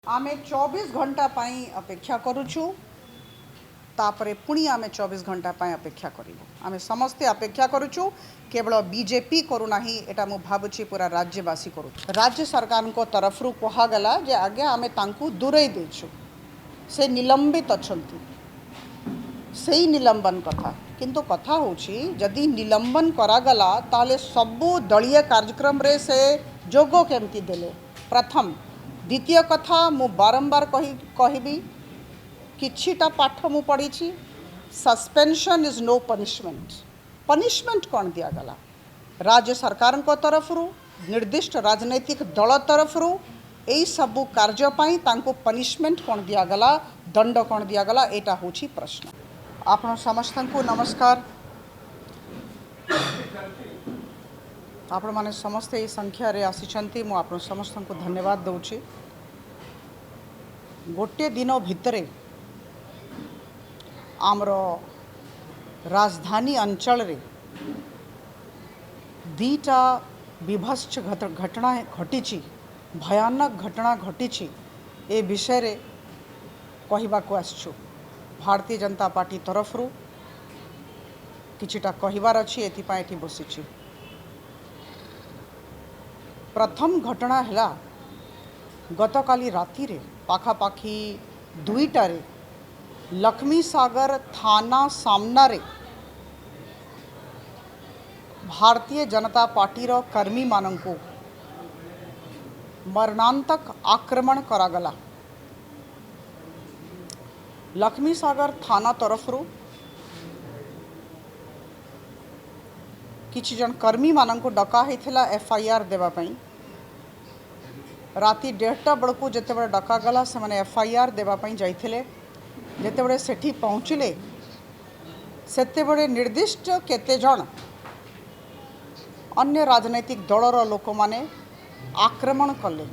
आमे 24 घंटा पाई अपेक्षा करुछु तापरे पुणी आमे 24 घंटा पाई अपेक्षा करिबु। आमे समस्ते अपेक्षा करुछु केवल बीजेपी करू नाही एटा मु भाबुछि पूरा राज्यवासी करू। राज्य सरकार को तरफ रु कहा गला जे आगे आमे तांकु दूरै देछु से निलंबित अछंती सेही निलंबन कथा किंतु कथा होछि जदि निलंबन करा गला ताले सबु दलीय कार्यक्रम रे से जोगो केमती देले प्रथम द्वितीय कथा मु बारंबार कहबी किछिटा पाठ मु पढ़ी suspension is no punishment. Punishment कौन दिया गला राज्य सरकार को तरफ रु निर्दिष्ट राजनैतिक दल तरफ रु यही सबू कार्यपाई तांको पनिशमेंट कौन दिया गला दंड कौन दिया गला एटा होछि प्रश्न। आपण समस्त को नमस्कार। आपण माने समस्त ये संख्या रे आसीचंती मु आपण समस्त को धन्यवाद दउछि। गोटे दिन भितरे आमर राजधानी अंचल रे दीटा विभत्स घटना घटी भयानक घटना घटी ए विषय रे कहबा को आसछु। भारतीय जनता पार्टी तरफ रु किछिटा कहबार अछि एथिपा एठी बसिछु। प्रथम घटना हैला गतकाली राति रे पाखापाखी 2टारे लक्ष्मी सागर थाना सामना रे भारतीय जनता पार्टी रो कर्मी मानंको मरणांतक आक्रमण करागला। लक्ष्मी सागर थाना तरफ रु किछि जन कर्मी मानंको डका हेथिला एफआईआर देवा पई। राति 1:30 बळकु जेतेबे डका गला से माने एफआईआर देवा पई जाइथिले। जेतेबे सेठी पहुँचिले सेतेबे निर्दिष्ट केते जन अन्य राजनैतिक दलर लोक माने आक्रमण कले।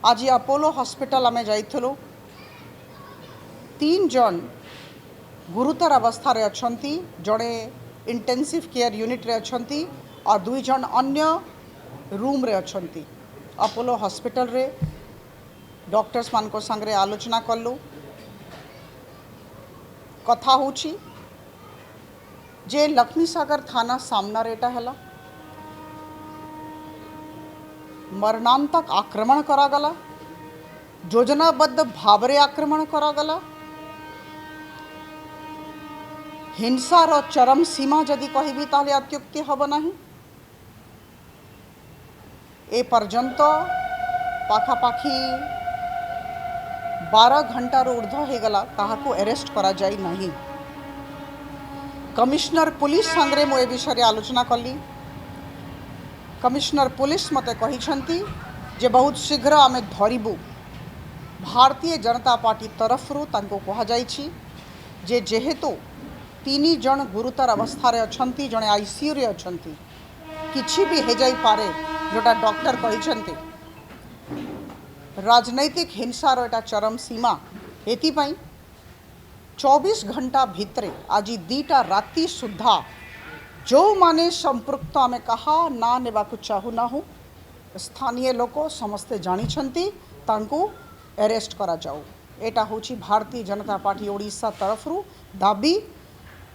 आज अपोलो हॉस्पिटल आमे जाइथिलु। 3 जन गुरुतर अवस्था रे अछंती, जड़े इंटेंसिव केयर यूनिट रे अछंती और 2 जन अन्य रूम रे अछंती। अपोलो हॉस्पिटल रे डॉक्टर्स मान को संगे आलोचना कलु। कथा होछि जे लक्ष्मी सागर थाना सामना रेटा हैला मरणांतक आक्रमण करागला, योजनाबद्ध भावरे आक्रमण करागला। हिंसार चरम सीमा जदि कहबी ताले अत्युक्ति हब नहीं। ए पर्यंत पाखापाखी 12 घंटार ऊर्ध्व हो गला काहाको अरेस्ट करा जाई नहीं। कमिश्नर पुलिस संगे मु ए विषय आलोचना कली। कमिश्नर पुलिस मते कहिछंती जे बहुत शीघ्र आमे धरिबु। भारतीय जनता पार्टी तरफ रु तांको कहा जाइछि जे जेहेतु 3 जन गुरुतर अवस्था रे अछंती, जने आईसीयू रे अछंती, किछि भी हे जाई पारे जोटा डॉक्टर कहिछंती। राजनैतिक हिंसार एटा चरम सीमा एथिपाई 24 घंटा भितरे आज 2टा राति सुधा जो माने संपृक्त आमे कहा ना नेबाकु चाहू ना हूँ स्थानीय लोक समस्ते जानिछंती तांको अरेस्ट करा जाऊ। एटा होछि भारतीय जनता पार्टी ओडिशा तरफ रु दाबी।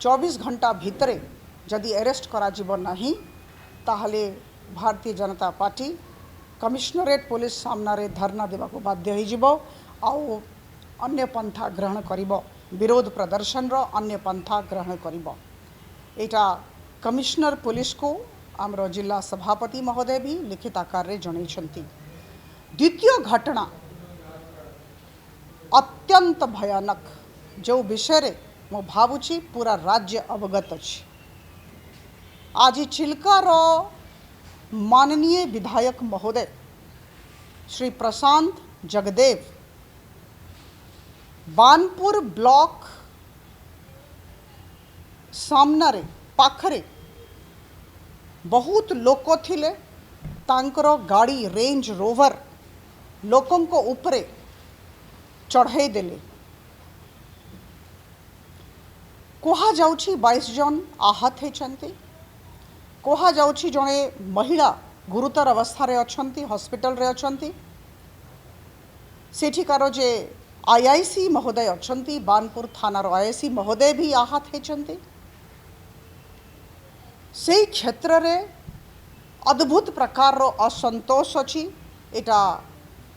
24 घंटा भितरे जदि अरेस्ट करा जिवो नहीं ताहले Bharatiya Janata party commissionerate police सामना रे धरना देवाको बाध्य हो जिवो आउ अन्य पंथा ग्रहण करिवो। विरोध प्रदर्शन रो अन्य पंथा ग्रहण करिवो। एटा कमिश्नर पुलिस को आमर जिला सभापति महोदय भी लिखित आकार रे जणैछंती। द्वितीय घटना अत्यंत भयानक जो विषय रे मो भावुछि पूरा राज्य अवगत अछि। आज चिल्कार माननीय विधायक महोदय श्री प्रशांत जगदेव बानपुर ब्लॉक सामना रे पाखरे बहुत लोक थिले। तांकर गाड़ी रेंज रोवर लोकन को ऊपरे चढ़ाई देले। कहा जाउछि 22 जन आहत हेचंती। कहा जाउछि जने महिला गुरुतर अवस्था रे अछंती, हॉस्पिटल रे अछंती। सेठिकार जे आईआईसी महोदय अछंती बानपुर थानार आईआईसी महोदय भी आहत होती से क्षेत्र रे अद्भुत प्रकार असंतोष अच्छी एटा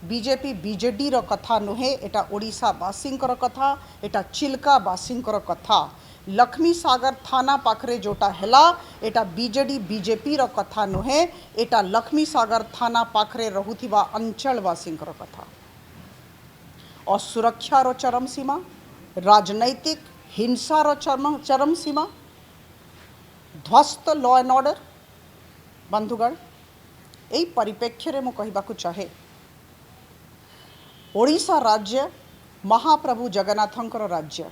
बीजेपी बीजेडी रो कथा नुहे एटा ओडिशावासी कथा एटा चिल्कावासी कथा लक्ष्मी सागर थाना पाखरे जोटा हैला एटा बीजेडी बीजेपी रो कथा नुहे एटा लक्ष्मी सागर थाना पाखरे रहुथिबा अंचलवासी कथा असुरक्षार चरम सीमा राजनैतिक हिंसार चरम सीमा ध्वस्त लॉ एंड ऑर्डर बंधुगण यही परिप्रेक्ष्य में कहवाक चाहे ओडिशा राज्य महाप्रभु जगन्नाथंकर राज्य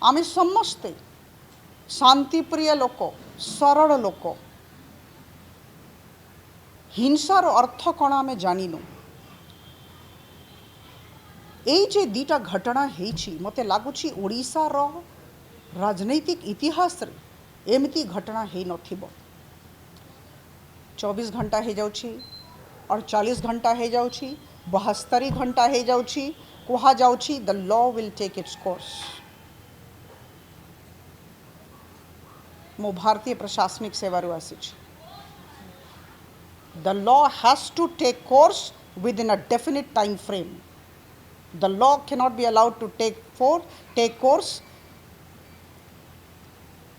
आमे समस्ते शांतिप्रिय लोक सरल लोक हिंसार अर्थ कौन आमे जानिनु यही जे दीटा घटना हेछि मते लागुछि ओडिशा रो राजनैतिक इतिहास रे एमती घटना हे नथिबो 24 घंटा हो जाउछि 48 घंटा हो जाउछि 72 घंटा हो जाउछि कहा जाउछि the law will take its course मो भारतीय प्रशासनिक सेवारु आसी the law has to take course within a definite time frame the law cannot be allowed to take course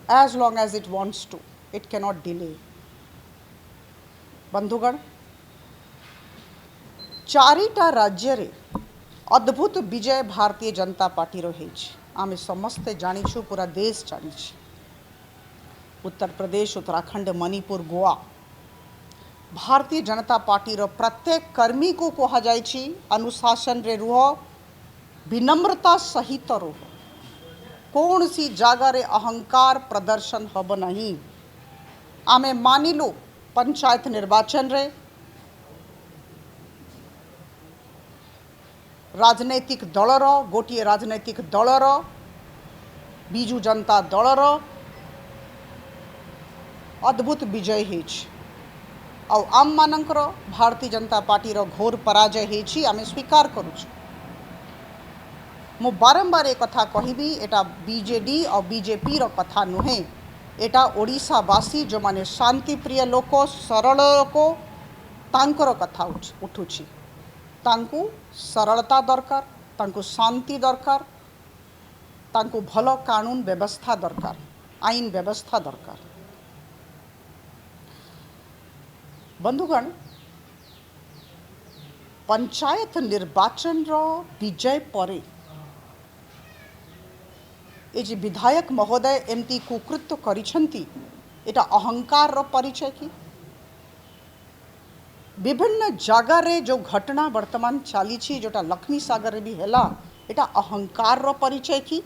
as long as it wants to it cannot delay बंधुगण चारिटा राज्य रे अद्भुत विजय भारतीय जनता पार्टी रो हेछि आमे समस्ते जानिछु पूरा देश जानिछि उत्तर प्रदेश उत्तराखंड मणिपुर गोवा भारतीय जनता पार्टी रो प्रत्येक कर्मी को कहा जाइछि अनुशासन रे रुह विनम्रता सहित रुह कौन सी जगह रे अहंकार प्रदर्शन हब नहीं आमे मानिलु पंचायत निर्वाचन रे राजनैतिक दलर गोटे राजनैतिक दलर बिजु जनता दलर अद्भुत विजय हेछि आ आम मानकर भारतीय जनता पार्टी रो घोर पराजय हेछि आमे स्वीकार करूछु मु बारंबार एक कथा कहबी एटा बीजेडी और बीजेपी रो कथा नुहे एटा ओडिशावासी जो माने शांतिप्रिय लोक सरल लोक तांकर कथा उठुछि तांकु सरलता दरकार तांकु शांति दरकार तांकु भलो कानून व्यवस्था दरकार आईन व्यवस्था दरकार बंधुगण पंचायत निर्वाचन रो विजय परे ये जी विधायक महोदय एमती कुकृत्य करिछंती एटा अहंकार रो परिचय की विभिन्न जगह रे जो घटना वर्तमान चली छी जोटा लक्ष्मी सागर रे भी हैला एटा अहंकार रो परिचय की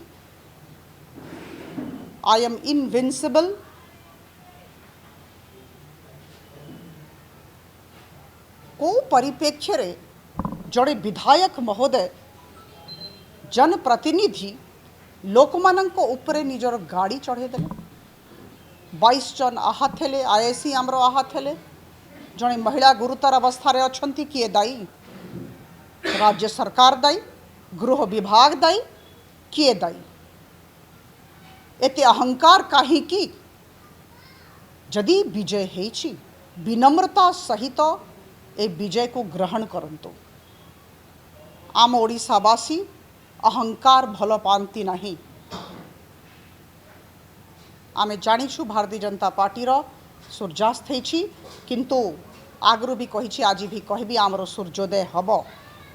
आई एम इनविंसिबल को परिप्रेक्ष्य रे जड़े विधायक महोदय जनप्रतिनिधि लोक मानंको उपरे निजर गाड़ी चढ़े देले 22 जन आहत हेले आईआईसी आमरो आहत हेले जड़े महिला गुरुतर अवस्था रे अछंती किए दायी राज्य सरकार दायी गृह विभाग दायी किए दायी एते अहंकार काहे की जदि विजय हेछि विनम्रता सहित ए विजय को ग्रहण करंतु आम ओडिशावासी अहंकार भल पाती नहीं आमे जानिछु भारतीय जनता पार्टी रो सूर्यास्त हेछि किंतु आगरू भी कहिछि आज भी कहबी आमर सूर्योदय हब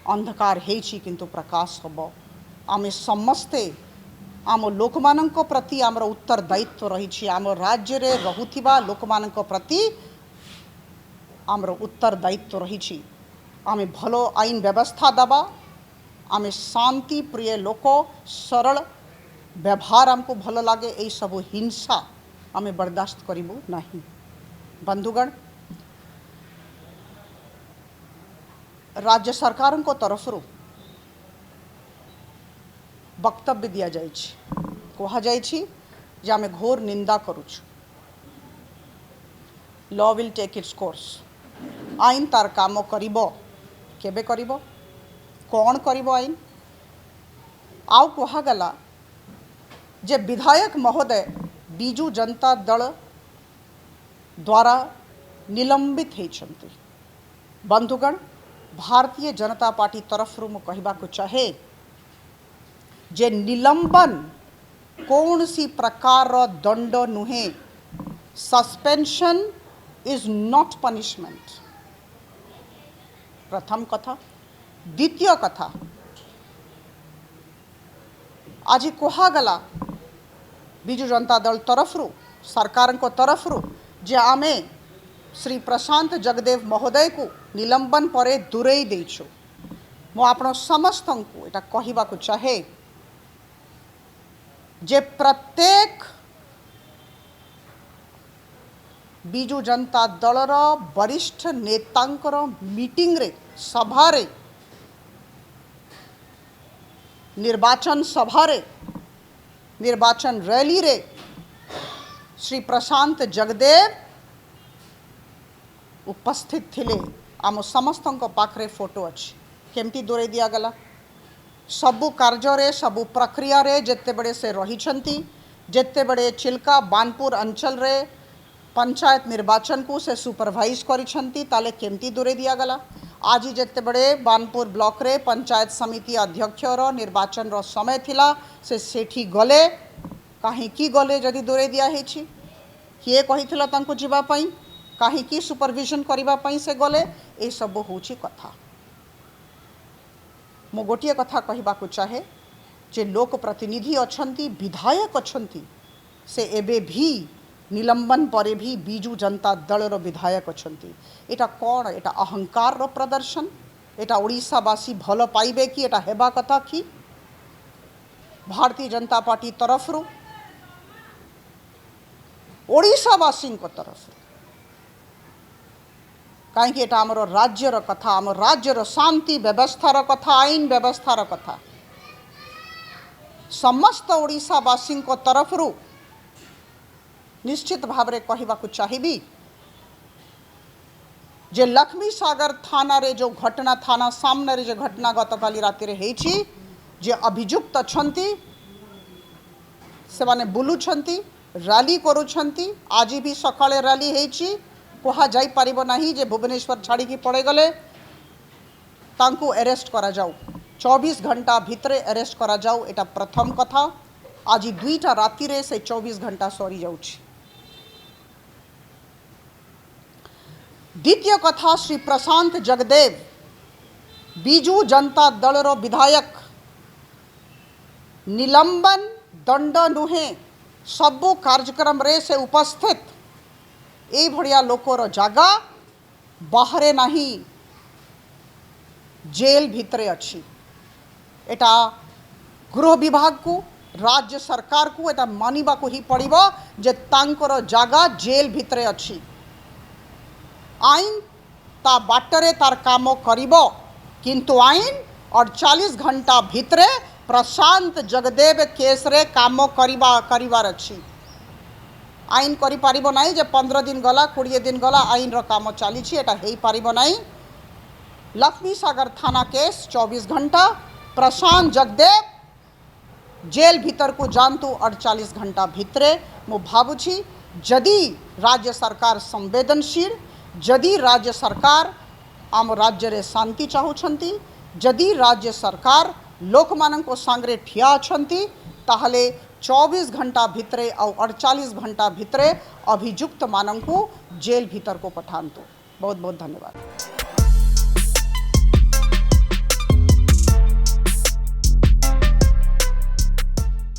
अंधकार हेछि किंतु प्रकाश हब आमे समस्ते आम लोक मानक प्रति आमर उत्तरदायित्व रही आम राज्य रे रहुथिबा लोक मानक प्रति आमर उत्तरदायित्व रही आमे भलो आईन व्यवस्था दबा आमे शांति प्रिय लोक सरल व्यवहार आमको भल लगे यही सब हिंसा आमे बर्दाश्त करिबु नहीं बंधुगण राज्य सरकार को तरफ वक्तव्य दिया जाय कहा जे आमे घोर निंदा करूछु law will take its course आईन तार काम करिबो केबे करिबो कौन करिबो आईन आउ कहागला जे विधायक महोदय बीजू जनता दल द्वारा निलंबित होती। बंधुगण, भारतीय जनता पार्टी तरफ मु कहबाकू चाहे जे निलंबन कौन सी प्रकार दंड नुहे। Suspension is not punishment. प्रथम कथा। द्वितीय कथा, आज कहागला बिजु जनता दल तरफ सरकार को तरफ जे आमे श्री प्रशांत जगदेव महोदय को निलंबन परे दूरे देइछु। मो आपण समस्त को एटा कहबाकू चाहे जे प्रत्येक बिजु जनता दलर वरिष्ठ नेतांकर मीटिंग रे सभा रे निर्वाचन सभा रे निर्वाचन रैली रे श्री प्रशांत जगदेव उपस्थित थिले। आम समस्त पाखरे फोटो अच्छी केमती दूरे दिया गला। सबु कार्य रे सबु प्रक्रिया रे जेते बड़े से रही छंती, जेते बड़े चिल्का बानपुर अंचल रे पंचायत निर्वाचन को से सुपरवाइज करी छंती ताले केमती दूरे दिया गला। आज जेते बड़े बानपुर ब्लॉक रे पंचायत समिति अध्यक्ष रो निर्वाचन रो समय थिला से सेठी गले कहीं की गले जदि दूरे दिया हेछि किए कहिथिला तांको जीवा पई कहीं की सुपरविजन करिबा पई से गले ए सब होछि कथा। मो गोटिए कथा कहबाकू चाहे जे लोक प्रतिनिधि अछंती विधायक अछंती से एबे भी निलंबन परे भी बीजू जनता दल रो विधायक अछंती। एटा कौन एटा अहंकार रो प्रदर्शन। एटा ओडिशावासी भल पाइबे कि एटा हेबा कथा कि भारतीय जनता पार्टी तरफ ओडिशावासी को तरफ कहीं एटा आमर राज्यर कथा आम राज्यर शांति व्यवस्थार कथा आईन व्यवस्थार कथा समस्त ओडिशावासी को तरफ निश्चित भाव रे कहबाकू चाहिबी जे लक्ष्मी सागर थाना रे जो घटना थाना सामने रे जो घटना गतकाली राति रे हेछि जे अभियुक्त छंती से माने बुलु छंती रैली करू छंती। आज भी सकाळे रैली हेछि कहा जाई परिबो नाही जे भुवनेश्वर छाड़ी की पड़े गले तांको अरेस्ट करा जाऊ 24 घंटा भितरे अरेस्ट करा जाऊ। एटा प्रथम कथा। आज 2टा राति रे से 24 घंटा सरी जाउछि। द्वितीय कथा, श्री प्रशांत जगदेव बीजू जनता दल रो विधायक निलंबन दंड नुहे सबु कार्यक्रम रे से उपस्थित ए भड़िया लोकर जागा बाहरे नहीं जेल भितरे अच्छी। एटा गृह विभाग को राज्य सरकार को एटा मानिबा को ही पड़िबो जे तांकर जागा जेल भितरे अच्छी। आईन ता बाटरे तार काम करिबो किंतु आईन 48 घंटा भितरे प्रशांत जगदेव केस रे काम करिवार अच्छी। आईन करि पारिबो नाही जे 15 दिन गला 20 दिन गला आईन रो काम चली एटा हेई पारिबो नाही। लक्ष्मी सागर थाना केस 24 घंटा प्रशांत जगदेव जेल भीतर को जानतु 48 घंटा भितरे। मु भाबुछि जदि राज्य सरकार संवेदनशील जदि राज्य सरकार आम राज्य रे शांति चाहुछंती जदि राज्य सरकार लोक मानक सांगरे ठिया अछंती ताहले 24 घंटा भितरे और 48 घंटा भितरे अभियुक्त मानक जेल भीतर को पठांतु। बहुत बहुत धन्यवाद।